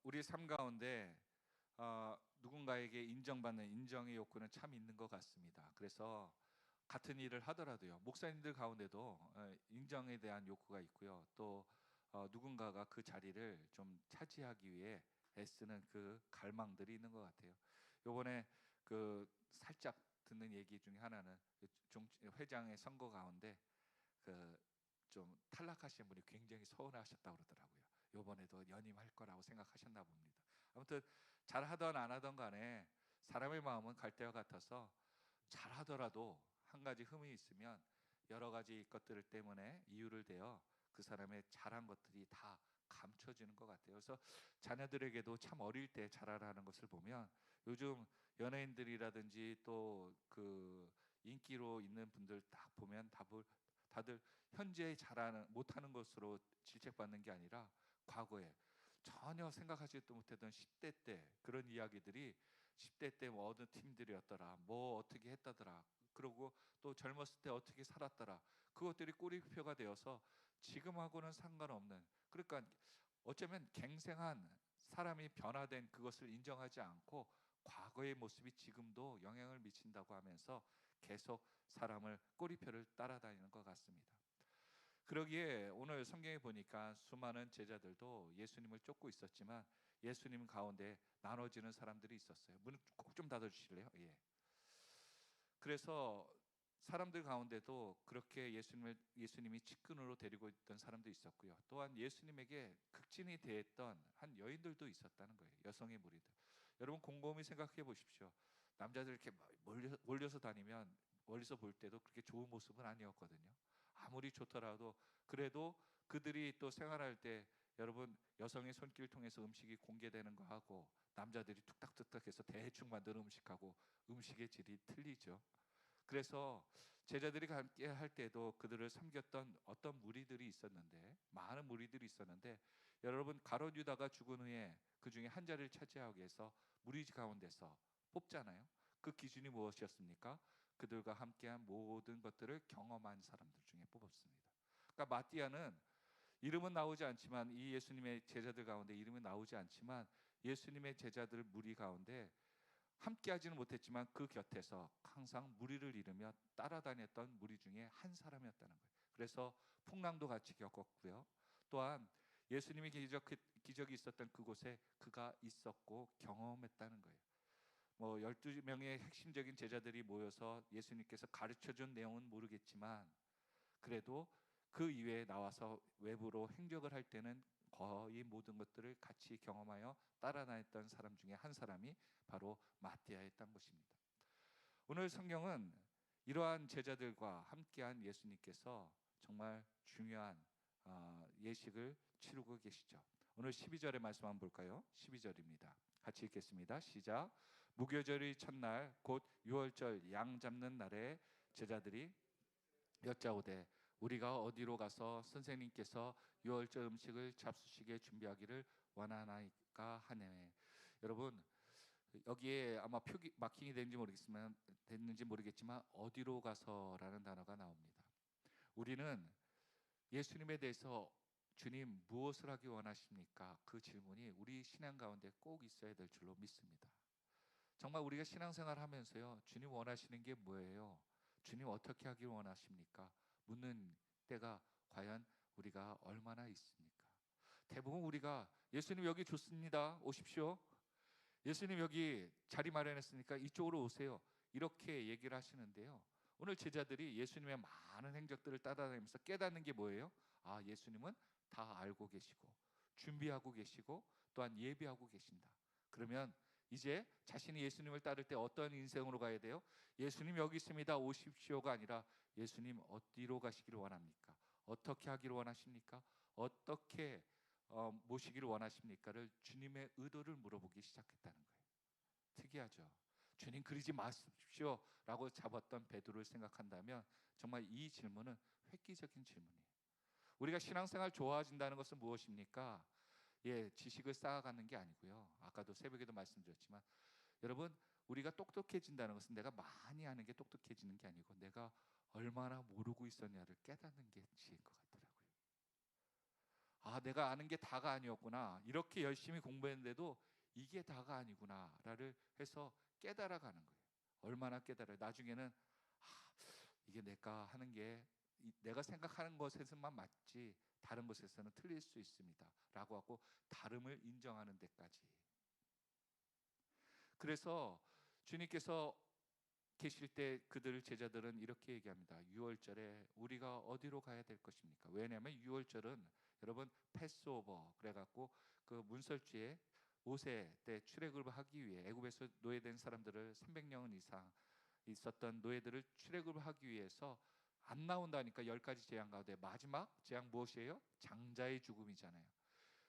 우리 삶 가운데 누군가에게 인정받는 인정의 욕구는 참 있는 것 같습니다. 그래서 같은 일을 하더라도요, 목사님들 가운데도 인정에 대한 욕구가 있고요. 또 누군가가 그 자리를 좀 차지하기 위해 애쓰는 그 갈망들이 있는 것 같아요. 요번에 그 살짝 듣는 얘기 중에 하나는 회장의 선거 가운데 그 좀 탈락하신 분이 굉장히 서운하셨다고 그러더라고요. 요번에도 연임할 거라고 생각하셨나 봅니다. 아무튼 잘하던 안 하던 간에 사람의 마음은 갈대와 같아서 잘하더라도 한 가지 흠이 있으면 여러 가지 것들 때문에 이유를 대어 그 사람의 잘한 것들이 다 감춰지는 것 같아요. 그래서 자녀들에게도 참 어릴 때 잘하라는 것을 보면 요즘 연예인들이라든지 또 그 인기로 있는 분들 딱 보면 다들 현재 잘하는 못하는 것으로 질책받는 게 아니라 과거에 전혀 생각하지도 못했던 10대 때 그런 이야기들이 10대 때 뭐 어느 팀들이었더라, 뭐 어떻게 했다더라, 그러고 또 젊었을 때 어떻게 살았더라, 그것들이 꼬리표가 되어서 지금하고는 상관없는, 그러니까 어쩌면 갱생한 사람이 변화된 그것을 인정하지 않고 과거의 모습이 지금도 영향을 미친다고 하면서 계속 사람을 꼬리표를 따라다니는 것 같습니다. 그러기에 오늘 성경에 보니까 수많은 제자들도 예수님을 쫓고 있었지만 예수님 가운데 나눠지는 사람들이 있었어요. 문 꼭 좀 닫아 주실래요? 예. 그래서 사람들 가운데도 그렇게 예수님이 측근으로 데리고 있던 사람도 있었고요. 또한 예수님에게 극진히 대했던 한 여인들도 있었다는 거예요. 여성의 무리들. 여러분 곰곰이 생각해 보십시오. 남자들 이렇게 몰려서 다니면 멀리서 볼 때도 그렇게 좋은 모습은 아니었거든요. 아무리 좋더라도 그래도 그들이 또 생활할 때 여러분 여성의 손길을 통해서 음식이 공개되는 거 하고 남자들이 툭탁툭탁해서 대충 만든 음식하고 음식의 질이 틀리죠. 그래서 제자들이 함께 할 때도 그들을 섬겼던 어떤 무리들이 있었는데, 많은 무리들이 있었는데, 여러분 가룟 유다가 죽은 후에 그 중에 한 자리를 차지하기 위해서 무리 가운데서 뽑잖아요. 그 기준이 무엇이었습니까? 그들과 함께한 모든 것들을 경험한 사람들 중에 뽑았습니다. 그러니까 마띠아는 이름은 나오지 않지만, 이 예수님의 제자들 가운데 이름은 나오지 않지만 예수님의 제자들 무리 가운데 함께하지는 못했지만 그 곁에서 항상 무리를 이루며 따라다녔던 무리 중에 한 사람이었다는 거예요. 그래서 풍랑도 같이 겪었고요. 또한 예수님이 기적이 있었던 그곳에 그가 있었고 경험했다는 거예요. 뭐 12명의 핵심적인 제자들이 모여서 예수님께서 가르쳐준 내용은 모르겠지만 그래도 그 이외에 나와서 외부로 행적을 할 때는 거의 모든 것들을 같이 경험하여 따라다녔던 사람 중에 한 사람이 바로 마띠아였던 것입니다. 오늘 성경은 이러한 제자들과 함께한 예수님께서 정말 중요한 예식을 치르고 계시죠. 오늘 12절의 말씀 한번 볼까요? 12절입니다. 같이 읽겠습니다. 시작. 무교절의 첫날 곧 유월절 양 잡는 날에 제자들이 여짜오되 우리가 어디로 가서 선생님께서 유월절 음식을 잡수시게 준비하기를 원하나이까 하네. 여러분 여기에 아마 표기 마킹이 됐는지 모르겠지만 어디로 가서라는 단어가 나옵니다. 우리는 예수님에 대해서 주님 무엇을 하기 원하십니까? 그 질문이 우리 신앙 가운데 꼭 있어야 될 줄로 믿습니다. 정말 우리가 신앙생활 하면서요, 주님 원하시는 게 뭐예요? 주님 어떻게 하길 원하십니까? 묻는 때가 과연 우리가 얼마나 있습니까? 대부분 우리가 예수님 여기 좋습니다, 오십시오. 예수님 여기 자리 마련했으니까 이쪽으로 오세요, 이렇게 얘기를 하시는데요, 오늘 제자들이 예수님의 많은 행적들을 따라다니면서 깨닫는 게 뭐예요? 아, 예수님은 다 알고 계시고 준비하고 계시고 또한 예비하고 계신다. 그러면 이제 자신이 예수님을 따를 때 어떤 인생으로 가야 돼요? 예수님 여기 있습니다, 오십시오가 아니라 예수님 어디로 가시기를 원합니까? 어떻게 하기를 원하십니까? 어떻게 모시기를 원하십니까를 주님의 의도를 물어보기 시작했다는 거예요. 특이하죠. 주님 그러지 마십시오 라고 잡았던 베드로를 생각한다면 정말 이 질문은 획기적인 질문이에요. 우리가 신앙생활 좋아진다는 것은 무엇입니까? 예, 지식을 쌓아가는 게 아니고요, 아까도 새벽에도 말씀드렸지만 여러분 우리가 똑똑해진다는 것은 내가 많이 아는 게 똑똑해지는 게 아니고 내가 얼마나 모르고 있었냐를 깨닫는 게 지혜인 것 같더라고요. 아, 내가 아는 게 다가 아니었구나. 이렇게 열심히 공부했는데도 이게 다가 아니구나를 해서 깨달아가는 거예요. 얼마나 깨달아요. 나중에는 이게 내가 하는 게 내가 생각하는 것에서만 맞지 다른 것에서는 틀릴 수 있습니다 라고 하고 다름을 인정하는 데까지. 그래서 주님께서 계실 때 그들 제자들은 이렇게 얘기합니다. 유월절에 우리가 어디로 가야 될 것입니까? 왜냐하면 유월절은 여러분 패스오버 그래갖고 그 문설주에 모세 때 출애굽을 하기 위해 애굽에서 노예된 사람들을 300년 이상 있었던 노예들을 출애굽을 하기 위해서 안 나온다니까 10가지 재앙 가운데 마지막 재앙 무엇이에요? 장자의 죽음이잖아요.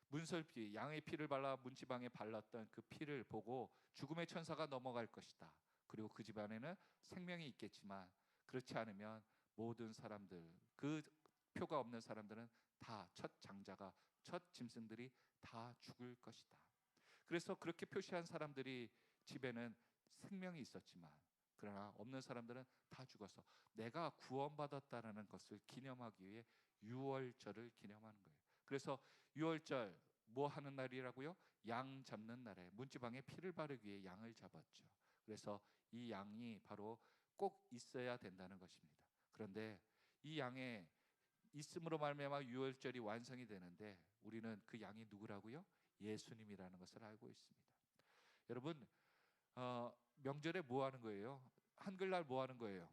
문설피, 양의 피를 발라 문지방에 발랐던 그 피를 보고 죽음의 천사가 넘어갈 것이다. 그리고 그 집안에는 생명이 있겠지만 그렇지 않으면 모든 사람들, 그 표가 없는 사람들은 다 첫 장자가, 첫 짐승들이 다 죽을 것이다. 그래서 그렇게 표시한 사람들이 집에는 생명이 있었지만 그러나 없는 사람들은 다 죽어서 내가 구원받았다라는 것을 기념하기 위해 유월절을 기념하는 거예요. 그래서 유월절 뭐 하는 날이라고요? 양 잡는 날에 문지방에 피를 바르기 위해 양을 잡았죠. 그래서 이 양이 바로 꼭 있어야 된다는 것입니다. 그런데 이 양의 있음으로 말미암아 유월절이 완성이 되는데 우리는 그 양이 누구라고요? 예수님이라는 것을 알고 있습니다. 여러분 명절에 뭐 하는 거예요? 한글날 뭐 하는 거예요?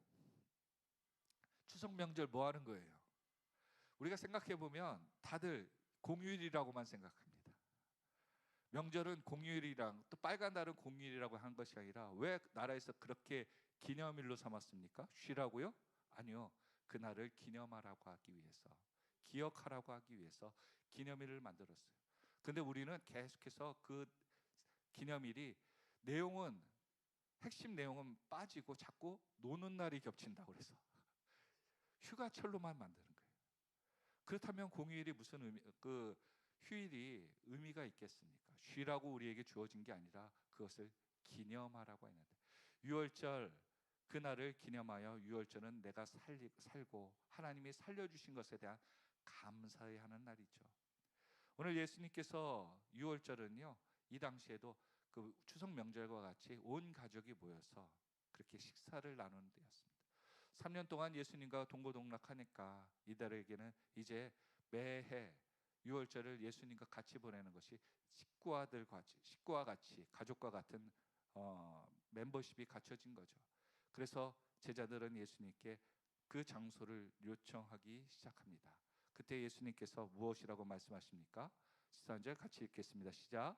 추석 명절 뭐 하는 거예요? 우리가 생각해 보면 다들 공휴일이라고만 생각합니다. 명절은 공휴일이랑 또 빨간 날은 공휴일이라고 한 것이 아니라 왜 나라에서 그렇게 기념일로 삼았습니까? 쉬라고요? 아니요. 그날을 기념하라고 하기 위해서, 기억하라고 하기 위해서 기념일을 만들었어요. 근데 우리는 계속해서 그 기념일이 내용은 핵심 내용은 빠지고 자꾸 노는 날이 겹친다고 그래서 휴가철로만 만드는 거예요. 그렇다면 공휴일이 무슨 휴일이 의미가 있겠습니까? 쉬라고 우리에게 주어진 게 아니라 그것을 기념하라고 했는데 유월절 그날을 기념하여 유월절은 내가 살고 하나님이 살려주신 것에 대한 감사해야 하는 날이죠. 오늘 예수님께서 유월절은요 이 당시에도 그 추석 명절과 같이 온 가족이 모여서 그렇게 식사를 나누는 때였습니다. 3년 동안 예수님과 동고동락하니까 이들에게는 이제 매해 유월절을 예수님과 같이 보내는 것이 식구와 같이 가족과 같은 멤버십이 갖춰진 거죠. 그래서 제자들은 예수님께 그 장소를 요청하기 시작합니다. 그때 예수님께서 무엇이라고 말씀하십니까? 13절 같이 읽겠습니다. 시작.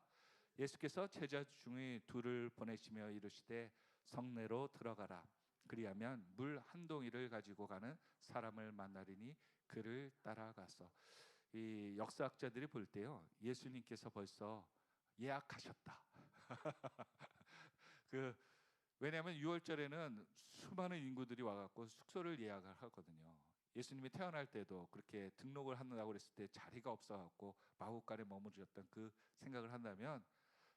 예수께서 제자 중에 둘을 보내시며 이르시되 성내로 들어가라. 그리하면 물 한 동이를 가지고 가는 사람을 만나리니 그를 따라가서. 이 역사학자들이 볼 때요 예수님께서 벌써 예약하셨다. 왜냐하면 6월절에는 수많은 인구들이 와갖고 숙소를 예약을 하거든요. 예수님이 태어날 때도 그렇게 등록을 한다고 그랬을 때 자리가 없어갖고 마구간에 머무르셨던 그 생각을 한다면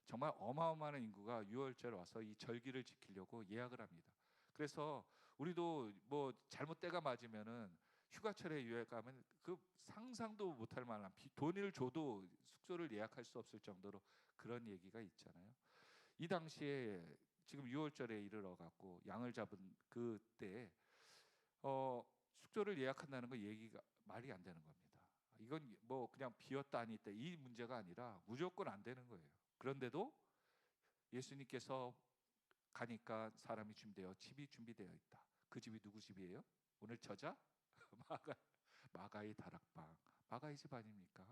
정말 어마어마한 인구가 6월절 와서 이 절기를 지키려고 예약을 합니다. 그래서 우리도 뭐 잘못 때가 맞으면은 휴가철에 유학 가면 그 상상도 못할 만한 돈을 줘도 숙소를 예약할 수 없을 정도로 그런 얘기가 있잖아요. 이 당시에 지금 6월절에 이르러 갖고 양을 잡은 그때 숙소를 예약한다는 거 얘기가 말이 안 되는 겁니다. 이건 뭐 그냥 비었다 안 있다 이 문제가 아니라 무조건 안 되는 거예요. 그런데도 예수님께서 가니까 사람이 준비되어 집이 준비되어 있다. 그 집이 누구 집이에요? 오늘 저자 마가의 다락방, 마가의 집 아닙니까?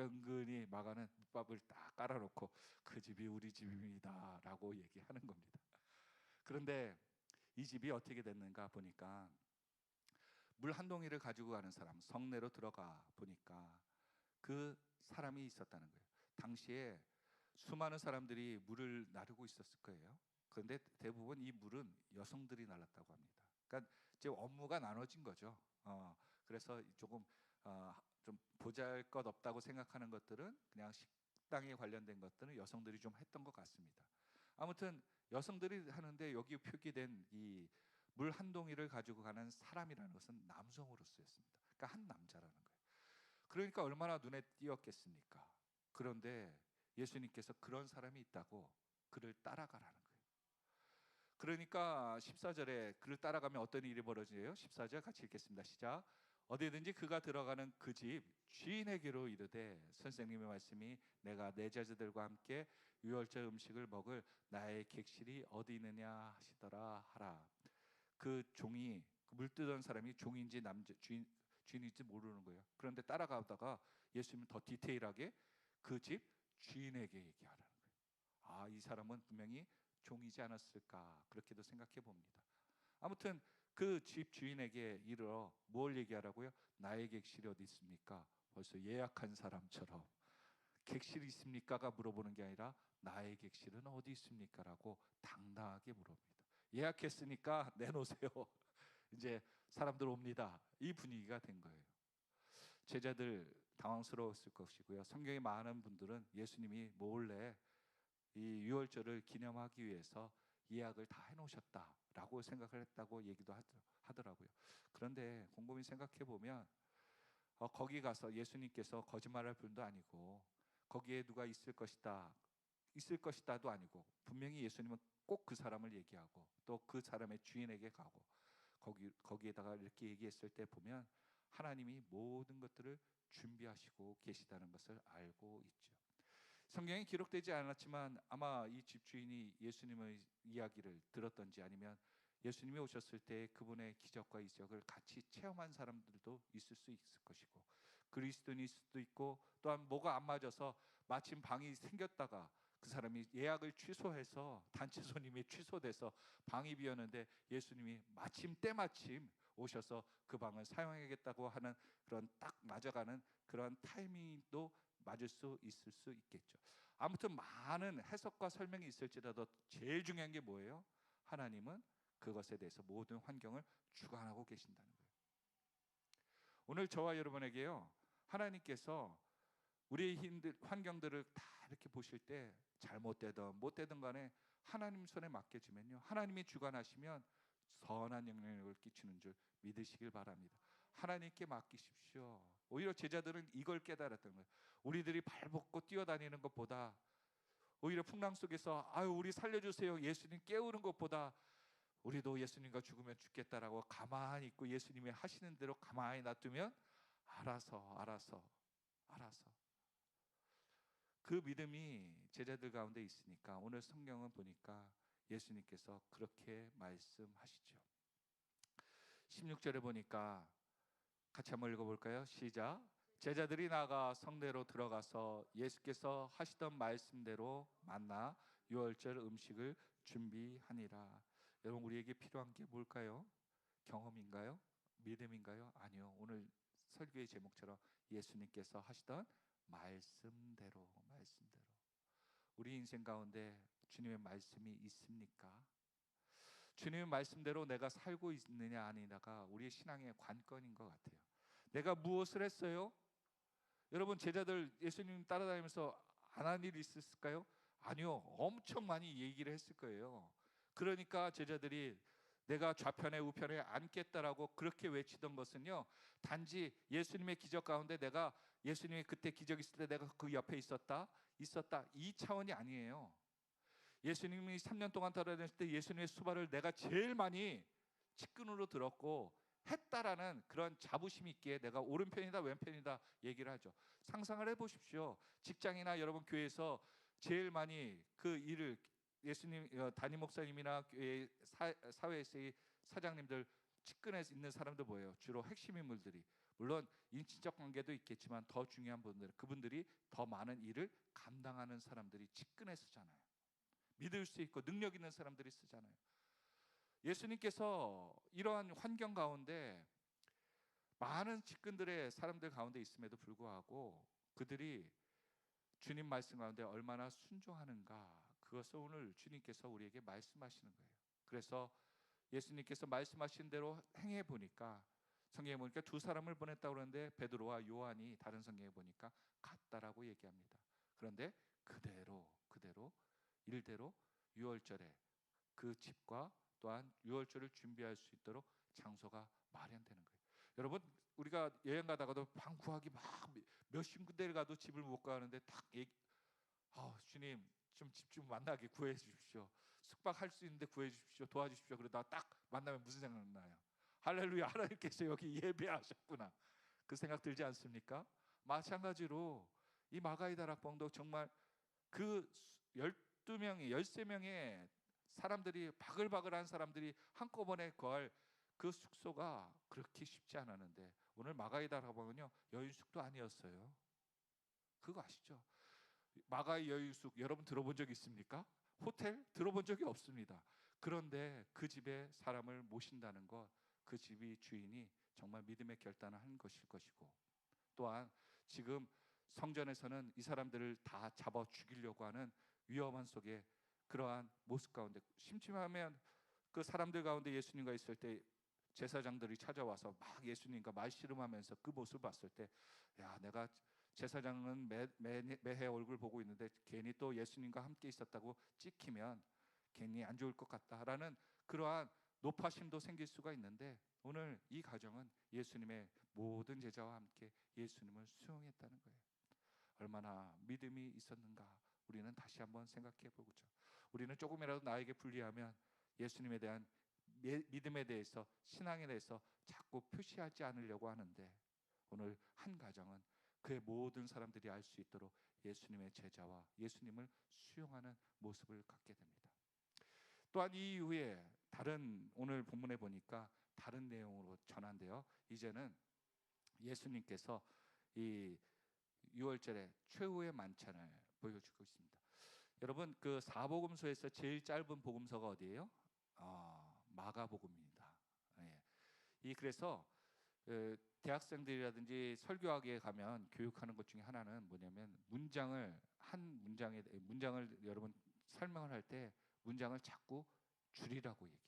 은근히 마가는 밑밥을 딱 깔아놓고 그 집이 우리 집입니다라고 얘기하는 겁니다. 그런데 이 집이 어떻게 됐는가 보니까 물 한 동이를 가지고 가는 사람 성내로 들어가 보니까 그 사람이 있었다는 거예요. 당시에 수많은 사람들이 물을 나르고 있었을 거예요. 그런데 대부분 이 물은 여성들이 날랐다고 합니다. 그러니까 이제 업무가 나눠진 거죠. 그래서 조금 좀 보잘것없다고 생각하는 것들은 그냥 식당에 관련된 것들은 여성들이 좀 했던 것 같습니다. 아무튼 여성들이 하는데 여기 표기된 이 물 한 동이를 가지고 가는 사람이라는 것은 남성으로 쓰였습니다. 그러니까 한 남자라는 거예요. 그러니까 얼마나 눈에 띄었겠습니까? 그런데 예수님께서 그런 사람이 있다고 그를 따라가라는 거예요. 그러니까 14절에 그를 따라가면 어떤 일이 벌어지요? 14절 같이 읽겠습니다. 시작. 어디든지 그가 들어가는 그 집 주인에게로 이르되 선생님의 말씀이 내가 내 제자들과 함께 유월절 음식을 먹을 나의 객실이 어디 있느냐 하시더라 하라. 그 종이 그 물뜨던 사람이 종인지 남자 주인인지 모르는 거예요. 그런데 따라가다가 예수님은 더 디테일하게 그 집 주인에게 얘기하라는 거예요. 아, 이 사람은 분명히 종이지 않았을까 그렇게도 생각해 봅니다. 아무튼 그 집 주인에게 이르러 뭘 얘기하라고요? 나의 객실이 어디 있습니까? 벌써 예약한 사람처럼 객실이 있습니까가 물어보는 게 아니라 나의 객실은 어디 있습니까? 라고 당당하게 물어봅니다. 예약했으니까 내놓으세요. 이제 사람들 옵니다. 이 분위기가 된 거예요. 제자들 당황스러웠을 것이고요. 성경에 많은 분들은 예수님이 몰래 이 유월절을 기념하기 위해서 예약을 다 해놓으셨다라고 생각을 했다고 얘기도 하더라고요. 그런데 곰곰이 생각해 보면 거기 가서 예수님께서 거짓말할 분도 아니고 거기에 누가 있을 것이다도 아니고 분명히 예수님은 꼭 그 사람을 얘기하고 또 그 사람의 주인에게 가고 거기에다가 이렇게 얘기했을 때 보면 하나님이 모든 것들을 준비하시고 계시다는 것을 알고 있죠. 성경에 기록되지 않았지만 아마 이 집주인이 예수님의 이야기를 들었던지 아니면 예수님이 오셨을 때 그분의 기적과 이적을 같이 체험한 사람들도 있을 수 있을 것이고 그리스도인일 수도 있고 또한 뭐가 안 맞아서 마침 방이 생겼다가 그 사람이 예약을 취소해서 단체 손님이 취소돼서 방이 비었는데 예수님이 때마침 오셔서 그 방을 사용하겠다고 하는 그런 딱 맞아가는 그런 타이밍도 맞을 수 있을 수 있겠죠. 아무튼 많은 해석과 설명이 있을지라도 제일 중요한 게 뭐예요? 하나님은 그것에 대해서 모든 환경을 주관하고 계신다는 거예요. 오늘 저와 여러분에게요, 하나님께서 우리의 환경들을 다 이렇게 보실 때 잘못되든 못되든 간에 하나님 손에 맡겨지면요, 하나님이 주관하시면 선한 영향력을 끼치는 줄 믿으시길 바랍니다. 하나님께 맡기십시오. 오히려 제자들은 이걸 깨달았던 거예요. 우리들이 발벗고 뛰어다니는 것보다 오히려 풍랑 속에서 아유 우리 살려주세요 예수님 깨우는 것보다 우리도 예수님과 죽으면 죽겠다라고 가만히 있고 예수님이 하시는 대로 가만히 놔두면 알아서 그 믿음이 제자들 가운데 있으니까 오늘 성경은 보니까 예수님께서 그렇게 말씀하시죠. 16절에 보니까 같이 한번 읽어볼까요? 시작. 제자들이 나가 성내로 들어가서 예수께서 하시던 말씀대로 만나 유월절 음식을 준비하니라. 여러분 우리에게 필요한 게 뭘까요? 경험인가요? 믿음인가요? 아니요. 오늘 설교의 제목처럼 예수님께서 하시던 말씀대로 우리 인생 가운데 주님의 말씀이 있습니까? 주님의 말씀대로 내가 살고 있느냐 아니냐가 우리의 신앙의 관건인 것 같아요. 내가 무엇을 했어요? 여러분 제자들 예수님 따라다니면서 안 한 일이 있었을까요? 아니요. 엄청 많이 얘기를 했을 거예요. 그러니까 제자들이 내가 좌편에 우편에 앉겠다라고 그렇게 외치던 것은요, 단지 예수님의 기적 가운데 내가 예수님이 그때 기적 있을 때 내가 그 옆에 있었다 이 차원이 아니에요. 예수님이 3년 동안 따라다녔을 때 예수님의 수발을 내가 제일 많이 측근으로 들었고 했다라는 그런 자부심 있게 내가 오른편이다 왼편이다 얘기를 하죠. 상상을 해보십시오. 직장이나 여러분 교회에서 제일 많이 그 일을 예수님 담임 목사님이나 교회 사회에서의 사장님들 측근에 있는 사람들 뭐예요? 주로 핵심 인물들이 물론 인친적 관계도 있겠지만 더 중요한 분들 그분들이 더 많은 일을 감당하는 사람들이 측근에 쓰잖아요. 믿을 수 있고 능력 있는 사람들이 쓰잖아요. 예수님께서 이러한 환경 가운데 많은 측근들의 사람들 가운데 있음에도 불구하고 그들이 주님 말씀 가운데 얼마나 순종하는가 그것을 오늘 주님께서 우리에게 말씀하시는 거예요. 그래서 예수님께서 말씀하신 대로 행해 보니까 성경에 보니까 두 사람을 보냈다고 그러는데 베드로와 요한이 다른 성경에 보니까 같다라고 얘기합니다. 그런데 그대로 일대로 유월절에 그 집과 또한 유월절을 준비할 수 있도록 장소가 마련되는 거예요. 여러분 우리가 여행 가다가도 방 구하기 막 몇십 군데를 가도 집을 못 가는데 딱 주님 좀 집 좀 만나게 구해 주십시오. 숙박할 수 있는데 구해 주십시오. 도와주십시오. 그러다 딱 만나면 무슨 생각 나요? 할렐루야, 하나님께서 여기 예배하셨구나. 그 생각 들지 않습니까? 마찬가지로 이 마가이 다락방도 정말 그 12명이 13명의 사람들이 바글바글한 사람들이 한꺼번에 거할 그 숙소가 그렇게 쉽지 않았는데 오늘 마가이 다락방은요 여인숙도 아니었어요. 그거 아시죠? 마가이 여인숙 여러분 들어본 적 있습니까? 호텔 들어본 적이 없습니다. 그런데 그 집에 사람을 모신다는 것, 그 집이 주인이 정말 믿음의 결단을 한 것일 것이고, 또한 지금 성전에서는 이 사람들을 다 잡아 죽이려고 하는 위험한 속에 그러한 모습 가운데 심심하면 그 사람들 가운데 예수님과 있을 때 제사장들이 찾아와서 막 예수님과 말씨름하면서 그 모습을 봤을 때, 야, 내가 제사장은 매해 얼굴 보고 있는데 괜히 또 예수님과 함께 있었다고 찍히면 괜히 안 좋을 것 같다라는 그러한 노파심도 생길 수가 있는데, 오늘 이 가정은 예수님의 모든 제자와 함께 예수님을 수용했다는 거예요. 얼마나 믿음이 있었는가 우리는 다시 한번 생각해 보죠. 우리는 조금이라도 나에게 불리하면 예수님에 대한 믿음에 대해서, 신앙에 대해서 자꾸 표시하지 않으려고 하는데, 오늘 한 가정은 그의 모든 사람들이 알 수 있도록 예수님의 제자와 예수님을 수용하는 모습을 갖게 됩니다. 또한 이 이후에 다른 오늘 본문에 보니까 다른 내용으로 전한데요, 이제는 예수님께서 이 6월절에 최후의 만찬을 보여주고 있습니다. 여러분 그 사복음서에서 제일 짧은 복음서가 어디예요? 마가복음입니다. 그래서 대학생들이라든지 설교학에 가면 교육하는 것 중에 하나는 뭐냐면 문장을 여러분 설명을 할 때 문장을 자꾸 줄이라고 얘기해요.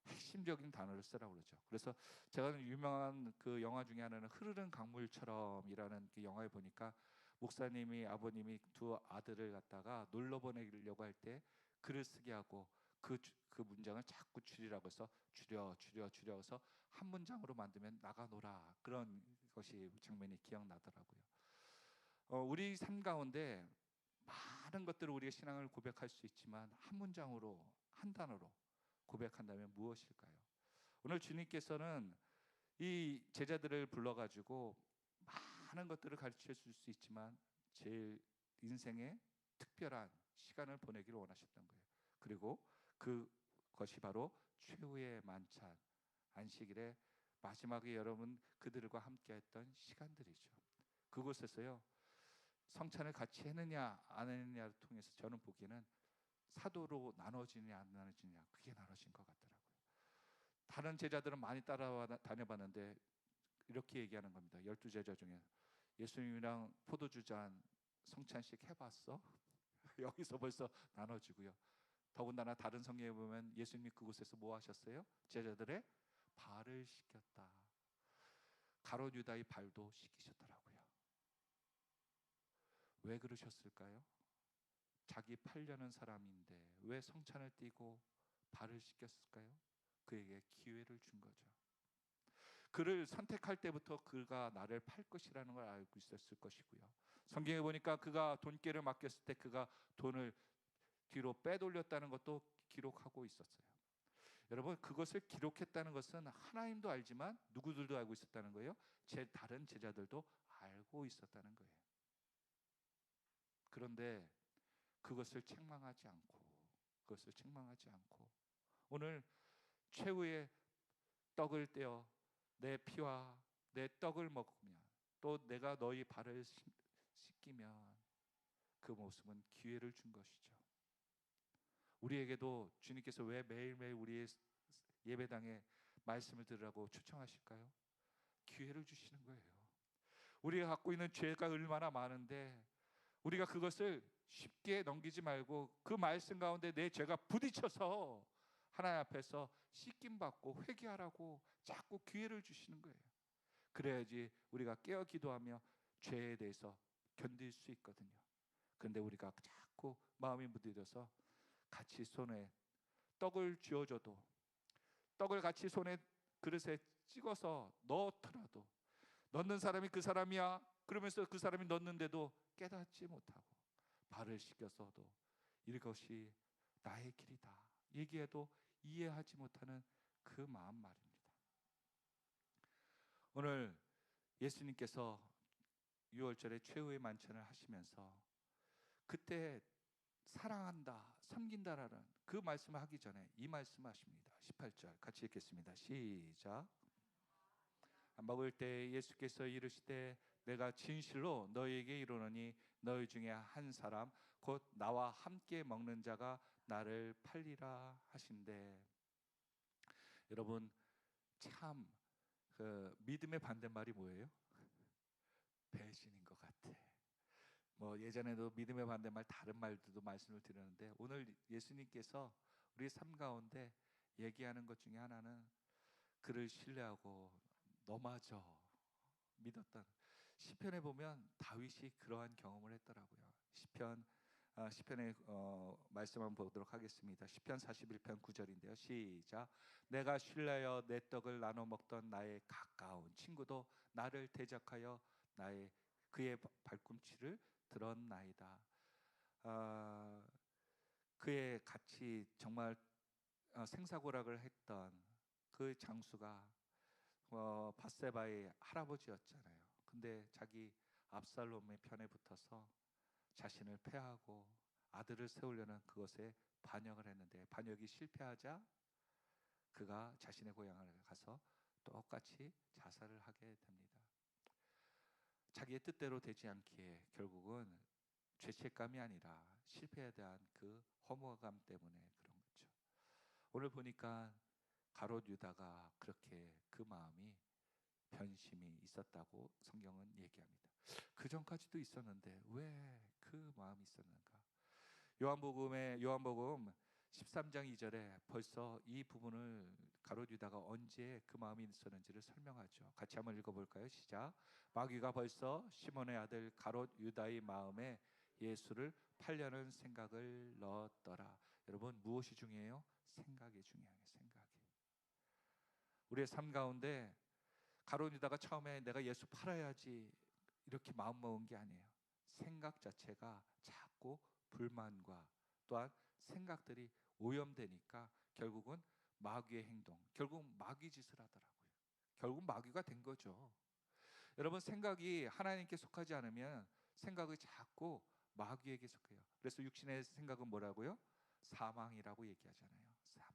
핵심적인 단어를 쓰라고 그러죠. 그래서 제가 유명한 그 영화 중에 하나는 흐르는 강물처럼이라는 그 영화에 보니까 목사님이 아버님이 두 아들을 갖다가 놀러 보내려고 할 때 글을 쓰게 하고 그 문장을 자꾸 줄이라고 해서 줄여서 한 문장으로 만들면 나가노라, 그런 것이 장면이 기억나더라고요. 우리 삶 가운데 많은 것들을 우리의 신앙을 고백할 수 있지만 한 문장으로, 한 단어로 고백한다면 무엇일까요? 오늘 주님께서는 이 제자들을 불러가지고 많은 것들을 가르쳐 줄 수 있지만 제일 인생의 특별한 시간을 보내기를 원하셨던 거예요. 그리고 그것이 바로 최후의 만찬, 안식일의 마지막에 여러분 그들과 함께했던 시간들이죠. 그곳에서요 성찬을 같이 했느냐 안 했느냐를 통해서 저는 보기에는 사도로 나눠지냐 안 나눠지냐, 그게 나눠진 것 같더라고요. 다른 제자들은 많이 다녀봤는데 이렇게 얘기하는 겁니다. 12제자 중에 예수님이랑 포도주 잔 성찬식 해봤어? 여기서 벌써 나눠지고요. 더군다나 다른 성경에 보면 예수님이 그곳에서 뭐 하셨어요? 제자들의 발을 씻겼다. 가롯 유다의 발도 씻기셨더라고요. 왜 그러셨을까요? 자기 팔려는 사람인데 왜 성찬을 띠고 발을 씻겼을까요? 그에게 기회를 준 거죠. 그를 선택할 때부터 그가 나를 팔 것이라는 걸 알고 있었을 것이고요. 성경에 보니까 그가 돈깨를 맡겼을 때 그가 돈을 뒤로 빼돌렸다는 것도 기록하고 있었어요. 여러분 그것을 기록했다는 것은 하나님도 알지만 누구들도 알고 있었다는 거예요. 다른 제자들도 알고 있었다는 거예요. 그런데 그것을 책망하지 않고 오늘 최후의 떡을 떼어 내 피와 내 떡을 먹으면 또 내가 너희 발을 씻기면 그 모습은 기회를 준 것이죠. 우리에게도 주님께서 왜 매일매일 우리의 예배당에 말씀을 들으라고 초청하실까요? 기회를 주시는 거예요. 우리가 갖고 있는 죄가 얼마나 많은데 우리가 그것을 쉽게 넘기지 말고 그 말씀 가운데 내 죄가 부딪혀서 하나님 앞에서 씻김받고 회개하라고 자꾸 기회를 주시는 거예요. 그래야지 우리가 깨어 기도하며 죄에 대해서 견딜 수 있거든요. 그런데 우리가 자꾸 마음이 무뎌져서 같이 손에 떡을 쥐어줘도 떡을 같이 손에 그릇에 찍어서 넣더라도 넣는 사람이 그 사람이야. 그러면서 그 사람이 넣는데도 깨닫지 못하고 발을 씻겨서도 이것이 나의 길이다 얘기해도 이해하지 못하는 그 마음 말입니다. 오늘 예수님께서 유월절에 최후의 만찬을 하시면서 그때 사랑한다, 섬긴다라는 그 말씀을 하기 전에 이 말씀을 하십니다. 18절 같이 읽겠습니다. 시작. 먹을 때 예수께서 이르시되 내가 진실로 너희에게 이르노니 너희 중에 한 사람 곧 나와 함께 먹는 자가 나를 팔리라 하신대. 여러분 참 그 믿음의 반대말이 뭐예요? 배신인 것 같아. 뭐 예전에도 믿음의 반대말 다른 말들도 말씀을 드렸는데 오늘 예수님께서 우리 삶 가운데 얘기하는 것 중에 하나는 그를 신뢰하고 너마저 믿었던, 시편에 보면 다윗이 그러한 경험을 했더라고요. 시편의 말씀 한번 보도록 하겠습니다. 시편 41편 9절인데요. 시작. 내가 신뢰하여 내 떡을 나눠 먹던 나의 가까운 친구도 나를 대적하여 그의 발꿈치를 들었나이다. 그의 같이 정말 생사고락을 했던 그 장수가 밧세바의 할아버지였잖아요. 근데 자기 압살롬의 편에 붙어서 자신을 패하고 아들을 세우려는 그것에 반역을 했는데 반역이 실패하자 그가 자신의 고향을 가서 똑같이 자살을 하게 됩니다. 자기의 뜻대로 되지 않기에 결국은 죄책감이 아니라 실패에 대한 그 허무감 때문에 그런 거죠. 오늘 보니까 가롯 유다가 그렇게 그 마음이 변심이 있었다고 성경은 얘기합니다. 그 전까지도 있었는데 왜 그 마음이 있었는가? 요한복음 13장 2절에 벌써 이 부분을 가롯 유다가 언제 그 마음이 있었는지를 설명하죠. 같이 한번 읽어볼까요? 시작. 마귀가 벌써 시몬의 아들 가롯 유다의 마음에 예수를 팔려는 생각을 넣었더라. 여러분 무엇이 중요해요? 생각이 중요해요. 생각이. 우리의 삶 가운데 가롯 유다가 처음에 내가 예수 팔아야지 이렇게 마음 먹은 게 아니에요. 생각 자체가 자꾸 불만과 또한 생각들이 오염되니까 결국은 마귀의 행동, 결국 마귀 짓을 하더라고요. 결국 마귀가 된 거죠. 여러분 생각이 하나님께 속하지 않으면 생각이 자꾸 마귀에게 속해요. 그래서 육신의 생각은 뭐라고요? 사망이라고 얘기하잖아요. 사망.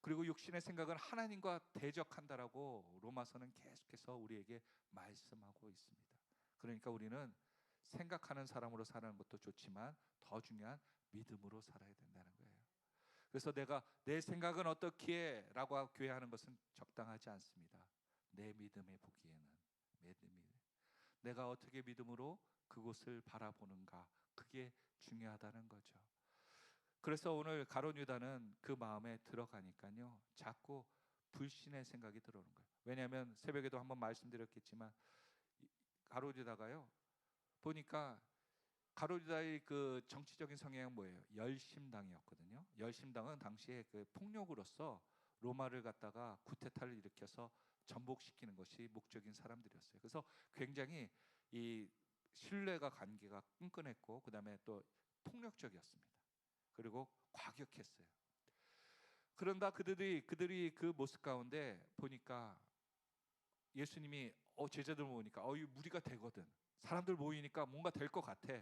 그리고 육신의 생각은 하나님과 대적한다라고 로마서는 계속해서 우리에게 말씀하고 있습니다. 그러니까 우리는 생각하는 사람으로 사는 것도 좋지만 더 중요한 믿음으로 살아야 된다는 거예요. 그래서 내가 내 생각은 어떻기에 라고 교회하는 것은 적당하지 않습니다. 내 믿음에 보기에는 내가 어떻게 믿음으로 그곳을 바라보는가, 그게 중요하다는 거죠. 그래서 오늘 가롯 유다는 그 마음에 들어가니까요 자꾸 불신의 생각이 들어오는 거예요. 왜냐하면 새벽에도 한번 말씀드렸겠지만 가롯 유다가요 보니까 가롯 유다의 그 정치적인 성향은 뭐예요? 열심당이었거든요. 열심당은 당시에 그 폭력으로서 로마를 갖다가 쿠데타를 일으켜서 전복시키는 것이 목적인 사람들이었어요. 그래서 굉장히 이 신뢰가 관계가 끈끈했고 그 다음에 또 폭력적이었습니다. 그리고 과격했어요. 그런다 그들이 그 모습 가운데 보니까 예수님이 제자들 모으니까 이 무리가 되거든. 사람들 모이니까 뭔가 될 것 같아.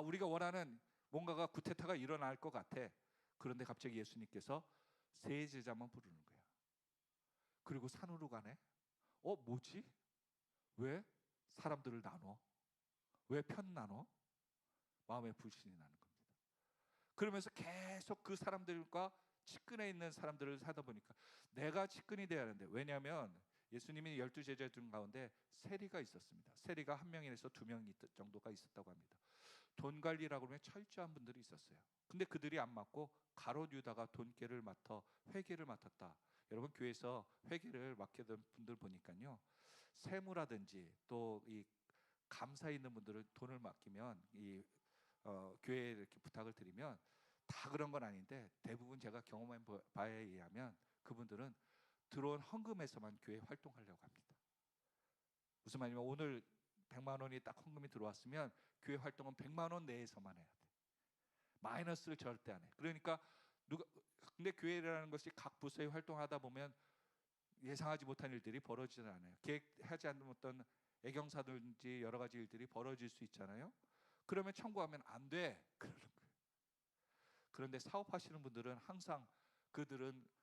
우리가 원하는 뭔가가 구테타가 일어날 것 같아. 그런데 갑자기 예수님께서 세 제자만 부르는 거야. 그리고 산으로 가네. 뭐지? 왜 사람들을 나눠? 왜 편 나눠? 마음에 불신이 나는 겁니다. 그러면서 계속 그 사람들과 측근에 있는 사람들을 하다 보니까 내가 측근이 돼야 하는데, 왜냐하면 예수님이 12제자 중 가운데 세리가 있었습니다. 세리가 한 명에서 두 명 정도가 있었다고 합니다. 돈 관리라고 하면 철저한 분들이 있었어요. 근데 그들이 안 맡고 가롯 유다가 돈계를 맡아 회계를 맡았다. 여러분 교회에서 회계를 맡게된 분들 보니까요 세무라든지 또 이 감사에 있는 분들은 돈을 맡기면 교회에 이렇게 부탁을 드리면 다 그런 건 아닌데 대부분 제가 경험한 바에 의하면 그분들은 들어온 헌금에서만 교회 활동하려고 합니다. 무슨 말이냐면 오늘 100만 원이 딱 헌금이 들어왔으면 교회 활동은 100만 원 내에서만 해야 돼. 마이너스를 절대 안 해. 그러니까 근데 교회라는 것이 각 부서에 활동하다 보면 예상하지 못한 일들이 벌어지지 않아요. 계획하지 않는 어떤 애경사든지 여러 가지 일들이 벌어질 수 있잖아요. 그러면 청구하면 안 돼. 그러는 거예요. 그런데 사업하시는 분들은 항상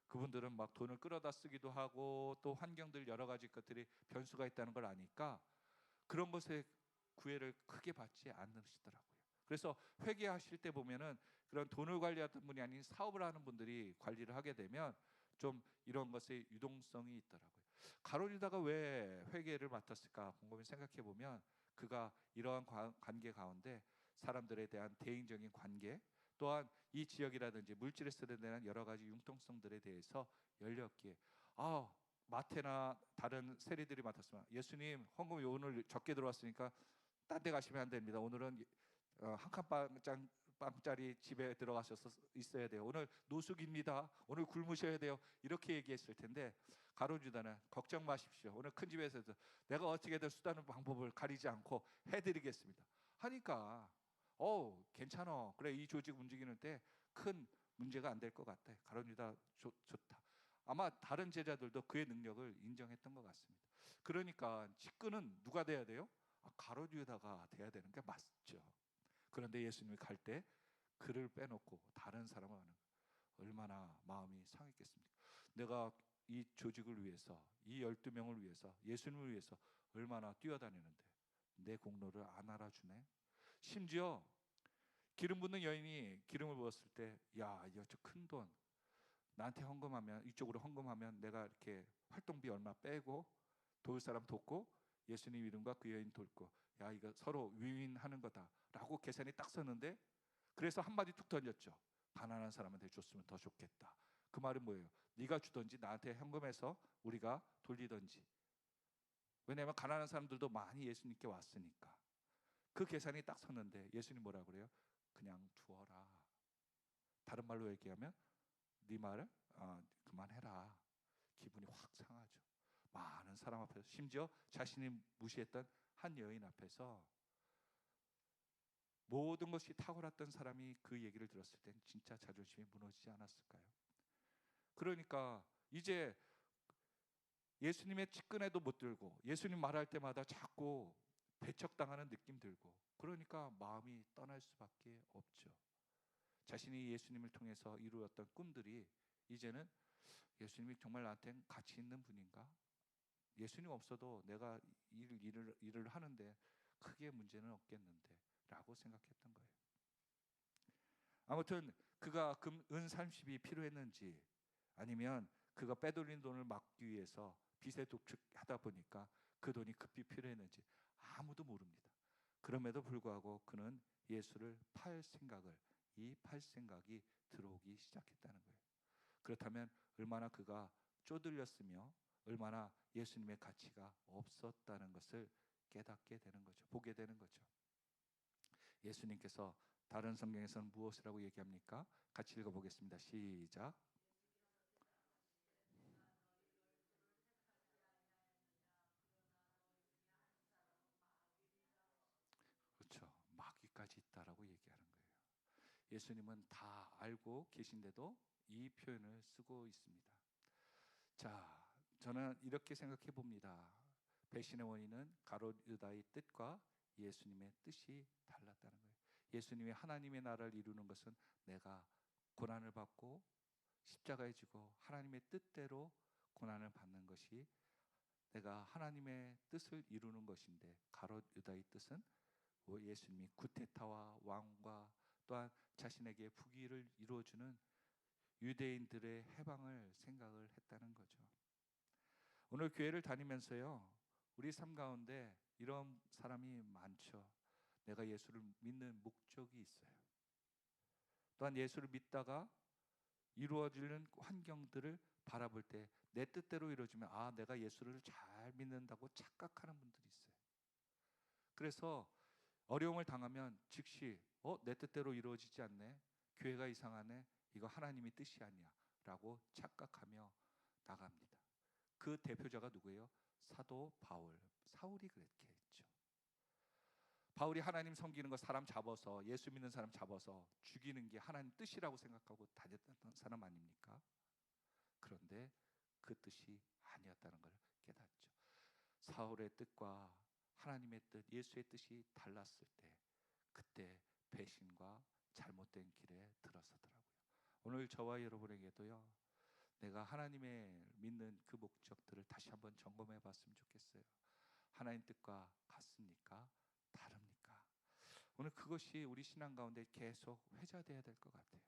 그분들은 막 돈을 끌어다 쓰기도 하고 또 환경들 여러 가지 것들이 변수가 있다는 걸 아니까 그런 것에 구애를 크게 받지 않으시더라고요. 그래서 회계하실 때 보면은 그런 돈을 관리하던 분이 아닌 사업을 하는 분들이 관리를 하게 되면 좀 이런 것에 유동성이 있더라고요. 가룟 유다가 왜 회계를 맡았을까 곰곰이 생각해 보면 그가 이러한 관계 가운데 사람들에 대한 대인적인 관계 또한 이 지역이라든지 물질에 대한 여러 가지 융통성들에 대해서 열렸기에 마태나 다른 세리들이 맡았으면 예수님 헌금이 오늘 적게 들어왔으니까 딴 데 가시면 안 됩니다. 오늘은 한 칸빵짜리 집에 들어가셔서 있어야 돼요. 오늘 노숙입니다. 오늘 굶으셔야 돼요. 이렇게 얘기했을 텐데 가룟 유다는 걱정 마십시오. 오늘 큰 집에서도 내가 어떻게든 수단을 방법을 가리지 않고 해드리겠습니다. 하니까 괜찮아. 그래 이 조직 움직이는 때 큰 문제가 안 될 것 같아. 가룟 유다 좋다. 아마 다른 제자들도 그의 능력을 인정했던 것 같습니다. 그러니까 직근은 누가 돼야 돼요? 가룟 유다가 돼야 되는 게 맞죠. 그런데 예수님이 갈 때 그를 빼놓고 다른 사람을 하는 얼마나 마음이 상했겠습니까? 내가 이 조직을 위해서 이 12명을 위해서 예수님을 위해서 얼마나 뛰어다니는데 내 공로를 안 알아주네. 심지어 기름 붓는 여인이 기름을 부었을 때 이거 저 큰 돈 나한테 헌금하면 이쪽으로 헌금하면 내가 이렇게 활동비 얼마 빼고 도울 사람 돕고 예수님 이름과 그 여인 돕고 이거 서로 윈윈하는 거다라고 계산이 딱 섰는데 그래서 한마디 툭 던졌죠. 가난한 사람한테 줬으면 더 좋겠다. 그 말은 뭐예요? 네가 주든지 나한테 헌금해서 우리가 돌리든지. 왜냐하면 가난한 사람들도 많이 예수님께 왔으니까. 그 계산이 딱 섰는데 예수님 뭐라 그래요? 그냥 두어라. 다른 말로 얘기하면 네 말을 그만해라. 기분이 확 상하죠. 많은 사람 앞에서 심지어 자신이 무시했던 한 여인 앞에서 모든 것이 탁월했던 사람이 그 얘기를 들었을 땐 진짜 자존심이 무너지지 않았을까요? 그러니까 이제 예수님의 측근에도 못 들고 예수님 말할 때마다 자꾸 배척당하는 느낌 들고 그러니까 마음이 떠날 수밖에 없죠. 자신이 예수님을 통해서 이루었던 꿈들이 이제는 예수님이 정말 나한테 가치 있는 분인가? 예수님 없어도 내가 일을 하는데 크게 문제는 없겠는데 라고 생각했던 거예요. 아무튼 그가 은 30이 필요했는지 아니면 그가 빼돌린 돈을 막기 위해서 빚에 독촉하다 보니까 그 돈이 급히 필요했는지 아무도 모릅니다. 그럼에도 불구하고 그는 예수를 팔 생각이 들어오기 시작했다는 거예요. 그렇다면 얼마나 그가 쪼들렸으며 얼마나 예수님의 가치가 없었다는 것을 깨닫게 되는 거죠. 보게 되는 거죠. 예수님께서 다른 성경에서는 무엇이라고 얘기합니까? 같이 읽어보겠습니다. 시작. 그렇죠. 마귀까지 있다라고 얘기하는 거예요. 예수님은 다 알고 계신데도 이 표현을 쓰고 있습니다. 자, 저는 이렇게 생각해 봅니다. 배신의 원인은 가룟 유다의 뜻과 예수님의 뜻이 달랐다는 거예요. 예수님이 하나님의 나라를 이루는 것은 내가 고난을 받고 십자가에 지고 하나님의 뜻대로 고난을 받는 것이 내가 하나님의 뜻을 이루는 것인데 가룟 유다의 뜻은 예수님이 구테타와 왕과 또한 자신에게 부귀를 이루어주는 유대인들의 해방을 생각을 했다는 거죠. 오늘 교회를 다니면서요 우리 삶 가운데 이런 사람이 많죠. 내가 예수를 믿는 목적이 있어요. 또한 예수를 믿다가 이루어지는 환경들을 바라볼 때 내 뜻대로 이루어지면 내가 예수를 잘 믿는다고 착각하는 분들이 있어요. 그래서 어려움을 당하면 즉시 내 뜻대로 이루어지지 않네, 교회가 이상하네, 이거 하나님의 뜻이 아니야 라고 착각하며 나갑니다. 그 대표자가 누구예요? 사도 바울, 사울이 그렇게 했죠. 바울이 하나님 섬기는 거 사람 잡아서 예수 믿는 사람 잡아서 죽이는 게 하나님 뜻이라고 생각하고 다녔던 사람 아닙니까? 그런데 그 뜻이 아니었다는 걸 깨닫죠. 사울의 뜻과 하나님의 뜻, 예수의 뜻이 달랐을 때 그때 배신과 잘못된 길에 들어서더라고요. 오늘 저와 여러분에게도요, 내가 하나님의 믿는 그 목적들을 다시 한번 점검해 봤으면 좋겠어요. 하나님 뜻과 같습니까? 다릅니까? 오늘 그것이 우리 신앙 가운데 계속 회자돼야 될 것 같아요.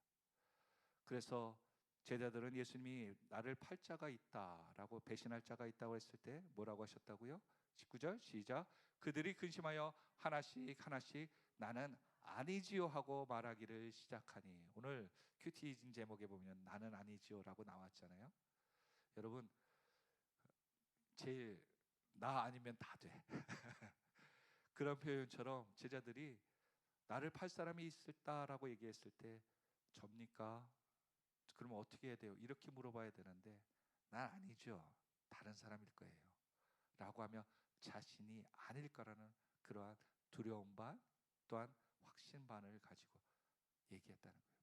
그래서 제자들은 예수님이 나를 팔 자가 있다라고, 배신할 자가 있다고 했을 때 뭐라고 하셨다고요? 19절 시작. 그들이 근심하여 하나씩 하나씩 나는 아니지요 하고 말하기를 시작하니. 오늘 큐티진 제목에 보면 나는 아니지요 라고 나왔잖아요. 여러분, 제일 나 아니면 다 돼. 그런 표현처럼 제자들이 나를 팔 사람이 있을까라고 얘기했을 때 접니까? 그러면 어떻게 해야 돼요? 이렇게 물어봐야 되는데 난 아니죠, 다른 사람일 거예요 라고 하며 자신이 아닐 거라는 그러한 두려움 반 또한 확신 반을 가지고 얘기했다는 거예요.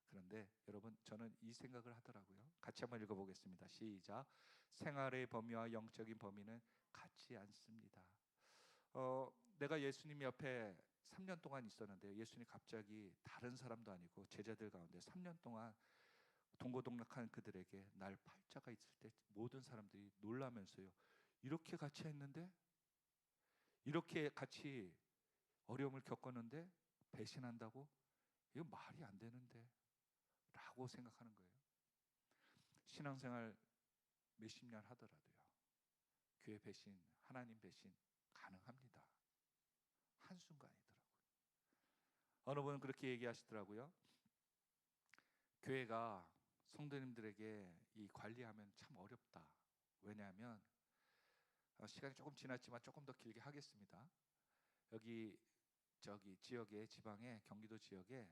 그런데 여러분, 저는 이 생각을 하더라고요. 같이 한번 읽어보겠습니다. 시작. 생활의 범위와 영적인 범위는 같지 않습니다. 내가 예수님 옆에 3년 동안 있었는데요, 예수님 갑자기 다른 사람도 아니고 제자들 가운데 3년 동안 동고동락한 그들에게 날 팔자가 있을 때 모든 사람들이 놀라면서요, 이렇게 같이 했는데, 이렇게 같이 어려움을 겪었는데 배신한다고? 이거 말이 안 되는데 라고 생각하는 거예요. 신앙생활 몇십 년 하더라도요, 교회 배신, 하나님 배신 가능합니다. 한순간이더라고요. 어느 분은 그렇게 얘기하시더라고요. 교회가 성도님들에게 이 관리하면 참 어렵다. 왜냐하면 시간이 조금 지났지만 조금 더 길게 하겠습니다. 여기 저기 지역에, 지방에, 경기도 지역에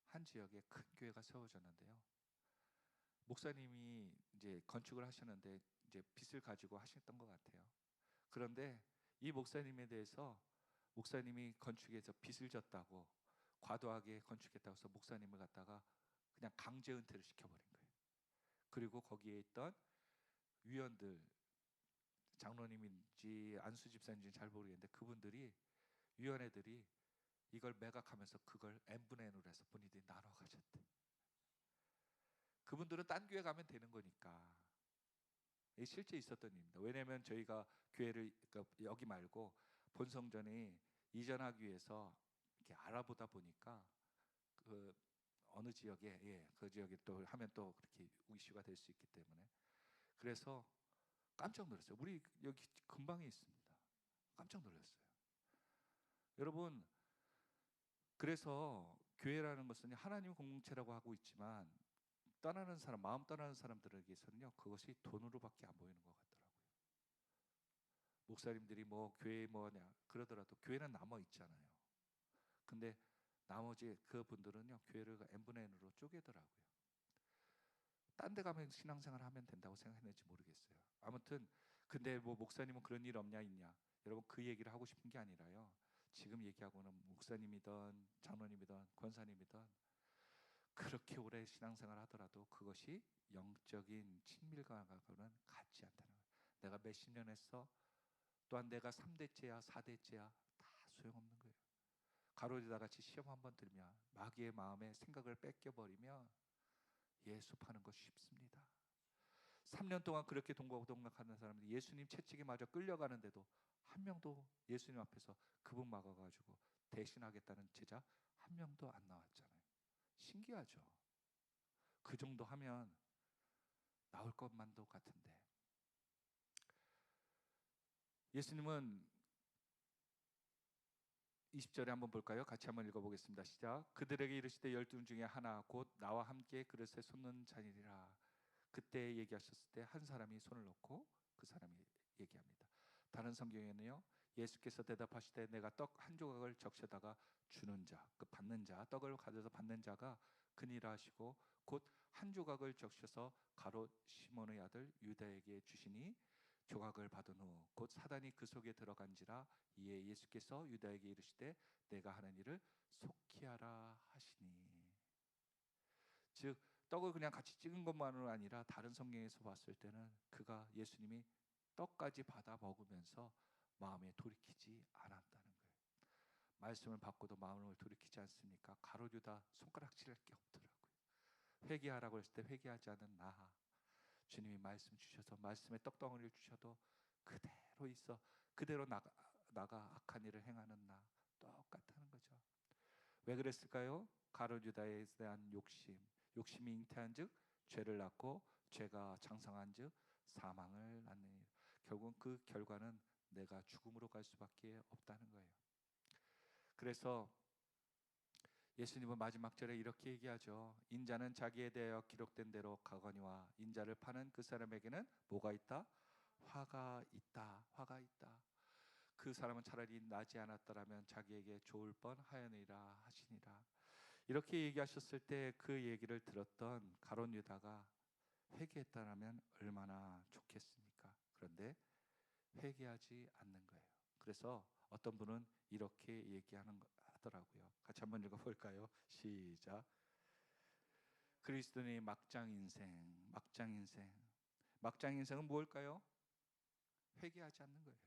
한 지역에 큰 교회가 세워졌는데요, 목사님이 이제 건축을 하셨는데 이제 빚을 가지고 하셨던 것 같아요. 그런데 이 목사님에 대해서, 목사님이 건축에서 빚을 졌다고, 과도하게 건축했다고 해서 목사님을 갖다가 그냥 강제 은퇴를 시켜버린 거예요. 그리고 거기에 있던 위원들, 장로님인지 안수 집사인지 잘 모르겠는데 그분들이, 위원회들이 이걸 매각하면서 그걸 n분의 n으로 해서 본인들이 나눠 가졌대. 그분들은 딴 교회 가면 되는 거니까. 이게 실제 있었던 일입니다. 왜냐하면 저희가 교회를, 그러니까 여기 말고 본성전에 이전하기 위해서 이렇게 알아보다 보니까 그 어느 지역에, 그 지역에 또 하면 또 그렇게 이슈가 될 수 있기 때문에, 그래서 깜짝 놀랐어요. 우리 여기 근방에 있습니다. 깜짝 놀랐어요. 여러분, 그래서 교회라는 것은 하나님 공동체라고 하고 있지만 떠나는 사람, 마음 떠나는 사람들에게서는요, 그것이 돈으로밖에 안 보이는 것 같더라고요. 목사님들이 뭐 교회 뭐냐 그러더라도 교회는 남아 있잖아요. 근데 나머지 그 분들은요, 교회를 n분의 n으로 쪼개더라고요. 딴 데 가면 신앙생활 하면 된다고 생각했는지 모르겠어요. 아무튼 근데 뭐 목사님은 그런 일 없냐 있냐, 여러분 그 얘기를 하고 싶은 게 아니라요, 지금 얘기하고는 목사님이든 장로님이든 권사님이든 그렇게 오래 신앙생활 하더라도 그것이 영적인 친밀감과는 같지 않다는 거예요. 내가 몇십 년 했어, 또한 내가 3대째야 4대째야 다 소용없는 거예요. 가로지다 같이 시험 한번 들면 마귀의 마음에 생각을 뺏겨버리면 예수 파는 거 쉽습니다. 3년 동안 그렇게 동고동락하는 사람들이 예수님 채찍에 맞아 끌려가는데도 한 명도 예수님 앞에서 그분 막아가지고 대신하겠다는 제자 한 명도 안 나왔잖아요. 신기하죠. 그 정도 하면 나올 것만도 같은데, 예수님은 20절에 한번 볼까요? 같이 한번 읽어보겠습니다. 시작. 그들에게 이르시되 12인 중에 하나 곧 나와 함께 그릇에 쏟는 자니라. 그때 얘기하셨을 때 한 사람이 손을 놓고 그 사람이 얘기합니다. 다른 성경에는요, 예수께서 대답하시되 내가 떡 한 조각을 적셔다가 주는 자, 그 받는 자, 떡을 가져서 받는 자가 그니라 하시고 곧 한 조각을 적셔서 가롯 시몬의 아들 유다에게 주시니 조각을 받은 후 곧 사단이 그 속에 들어간지라. 이에 예수께서 유다에게 이르시되 내가 하는 일을 속히 하라 하시니. 즉 떡을 그냥 같이 찍은 것만은 아니라 다른 성경에서 봤을 때는 그가 예수님이 떡까지 받아 먹으면서 마음에 돌이키지 않았다는 거예요. 말씀을 받고도 마음을 돌이키지 않습니까? 가룟 유다 손가락질할 게 없더라고요. 회개하라고 했을 때 회개하지 않은 나, 주님이 말씀 주셔서 말씀의 떡덩어리를 주셔도 그대로 있어 그대로 나가 악한 일을 행하는 나 똑같다는 거죠. 왜 그랬을까요? 가룟 유다에 대한 욕심이 잉태한즉 죄를 낳고 죄가 장성한즉 사망을 낳는 일. 결국 그 결과는 내가 죽음으로 갈 수밖에 없다는 거예요. 그래서 예수님은 마지막 절에 이렇게 얘기하죠. 인자는 자기에 대하여 기록된 대로 가거니와 인자를 파는 그 사람에게는 뭐가 있다? 화가 있다. 화가 있다. 그 사람은 차라리 나지 않았더라면 자기에게 좋을 뻔하였느니라 하시니라. 이렇게 얘기하셨을 때 그 얘기를 들었던 가룟 유다가 회개했다면 얼마나 좋겠습니까? 그런데 회개하지 않는 거예요. 그래서 어떤 분은 이렇게 하더라고요. 같이 한번 읽어볼까요? 시작. 그리스도인의 막장 인생. 막장 인생은 뭘까요? 회개하지 않는 거예요.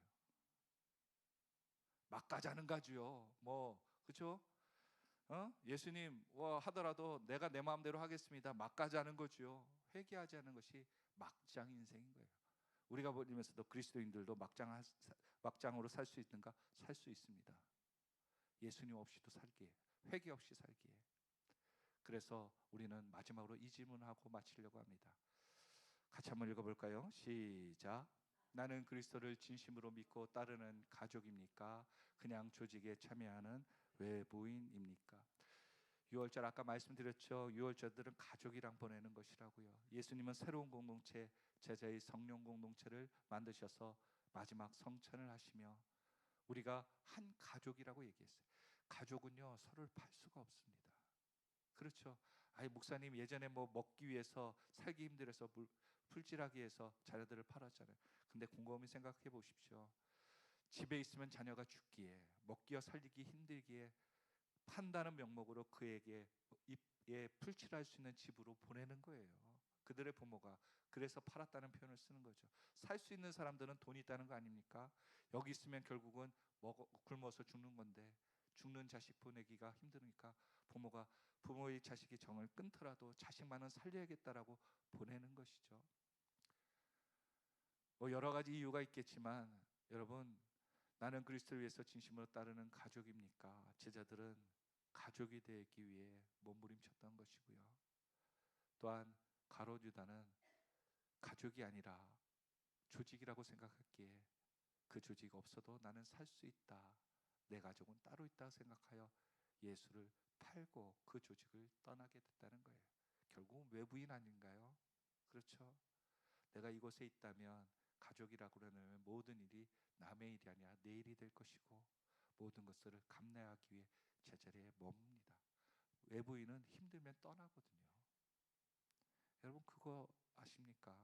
막 가자는 가지요. 그렇죠? 예수님 하더라도 내가 내 마음대로 하겠습니다. 막 가자는 거죠. 회개하지 않는 것이 막장 인생인 거예요. 우리가 보면서도 그리스도인들도 막장으로 살 수 있는가? 살 수 있습니다. 예수님 없이도 살기에, 회개 없이 살기에. 그래서 우리는 마지막으로 이 질문하고 마치려고 합니다. 같이 한번 읽어볼까요? 시작. 나는 그리스도를 진심으로 믿고 따르는 가족입니까? 그냥 조직에 참여하는 외부인입니까? 유월절 아까 말씀드렸죠. 유월절들은 가족이랑 보내는 것이라고요. 예수님은 새로운 공동체, 제자의 성령 공동체를 만드셔서 마지막 성찬을 하시며 우리가 한 가족이라고 얘기했어요. 가족은요 서로를 팔 수가 없습니다. 그렇죠. 목사님 예전에 먹기 위해서 살기 힘들어서 풀칠하기 위해서 자녀들을 팔았잖아요. 근데 곰곰이 생각해 보십시오. 집에 있으면 자녀가 죽기에, 먹기와 살리기 힘들기에 판다는 명목으로 그에게 풀칠할 수 있는 집으로 보내는 거예요. 그들의 부모가. 그래서 팔았다는 표현을 쓰는 거죠. 살 수 있는 사람들은 돈이 있다는 거 아닙니까? 여기 있으면 결국은 굶어서 죽는 건데 죽는 자식 보내기가 힘드니까 부모가 부모의 자식이 정을 끊더라도 자식만은 살려야겠다라고 보내는 것이죠. 여러 가지 이유가 있겠지만 여러분, 나는 그리스도를 위해서 진심으로 따르는 가족입니까? 제자들은 가족이 되기 위해 몸부림쳤던 것이고요. 또한 가룟 유다는 가족이 아니라 조직이라고 생각했기에 그 조직 없어도 나는 살 수 있다, 내 가족은 따로 있다 생각하여 예수를 팔고 그 조직을 떠나게 됐다는 거예요. 결국은 외부인 아닌가요? 그렇죠. 내가 이곳에 있다면 가족이라고 그러면 모든 일이 남의 일이 아니라 내 일이 될 것이고 모든 것을 감내하기 위해 제자리에 멈습니다. 외부인은 힘들면 떠나거든요. 여러분 그거 아십니까?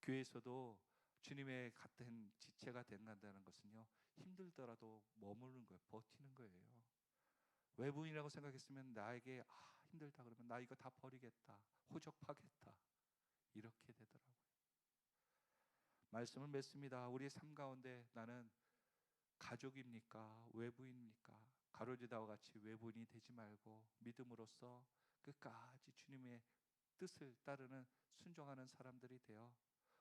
교회에서도 주님의 같은 지체가 된다는 것은요 힘들더라도 머무르는 거예요. 버티는 거예요. 외부인이라고 생각했으면 나에게 힘들다 그러면 나 이거 다 버리겠다, 호적하겠다 이렇게 되더라고요. 말씀을 맺습니다. 우리의 삶 가운데 나는 가족입니까? 외부인입니까? 가룟 유다와 같이 외부인이 되지 말고 믿음으로써 끝까지 주님의 뜻을 따르는 순종하는 사람들이 되어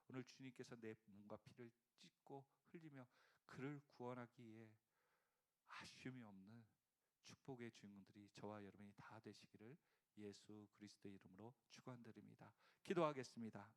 오늘 주님께서 내 몸과 피를 찢고 흘리며 그를 구원하기 위해 아쉬움이 없는 축복의 주인공들이 저와 여러분이 다 되시기를 예수 그리스도의 이름으로 축원드립니다. 기도하겠습니다.